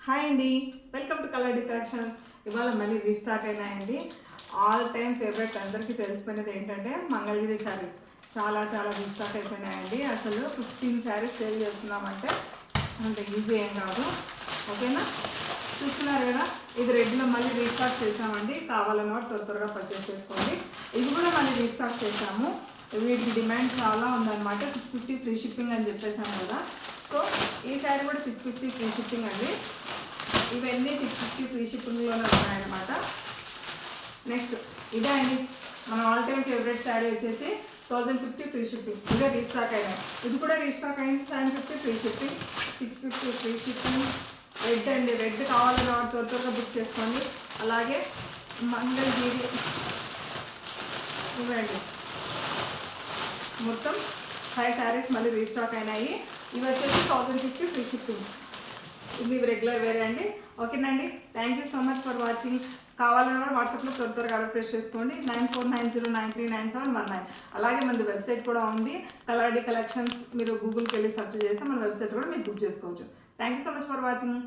Hi అండి, welcome to కలర్డి collections. ఇవాళ మళ్ళీ రీస్టార్ట్ అయినాయండి. ఆల్ టైమ్ ఫేవరెట్ అందరికీ తెలిసిపోయినది ఏంటంటే మంగళగిరి శారీస్ చాలా రీస్టార్ట్ అయిపోయినాయండి. అసలు 15 శారీస్ సేల్ చేస్తున్నామంటే అంత ఈజీ ఏం కాదు. ఓకేనా, చూస్తున్నారు కదా, ఇది రెడ్లో మళ్ళీ రీస్టార్ట్ చేసామండి. కావాలన్న వాడు త్వరగా పర్చేస్ చేసుకోండి. ఇది కూడా మళ్ళీ రీస్టార్ట్ చేసాము. వీటికి డిమాండ్ చాలా ఉందన్నమాట. 650 ఫ్రీ షిప్పింగ్ అని చెప్పేసాను కదా. సో ఈ శారీ కూడా 650 ఫ్రీ షిప్పింగ్ అండి. ఇవన్నీ 650 ఫ్రీ షిప్పింగ్లోనే ఉన్నాయన్నమాట. నెక్స్ట్ ఇదే అండి మన ఆల్ టైమ్ ఫేవరెట్ శారీ వచ్చేసి 1050 ఫ్రీ షిప్పింగ్. ఇదే రీస్టాక్ అయినాయి. ఇది కూడా రీస్టాక్ అయింది. 750 free shipping, 650 free shipping. Red అండి, రెడ్ కావాలని త్వరగా బుక్ చేసుకోండి. అలాగే మంగళగిరి ఇవ్వండి, మొత్తం 5 శారీస్ మళ్ళీ రీస్టాక్ అయినాయి. ఇవి వచ్చేసి 1050 ఫ్రీ షిప్పింగ్. ఇది రెగ్యులర్ వేరే అండి. ఓకేనండి, thank you so much for watching. కావాలన్నా వాట్సాప్లో త్వరగా ఆర్డర్ ప్లేస్ చేసుకోండి. 9490939719. అలాగే మనది వెబ్సైట్ కూడా ఉంది, కలర్డి కలెక్షన్స్. మీరు గూగుల్కి వెళ్ళి సెర్చ్ చేస్తే మన వెబ్సైట్ కూడా మీరు బుక్ చేసుకోవచ్చు. Thank you so much for watching.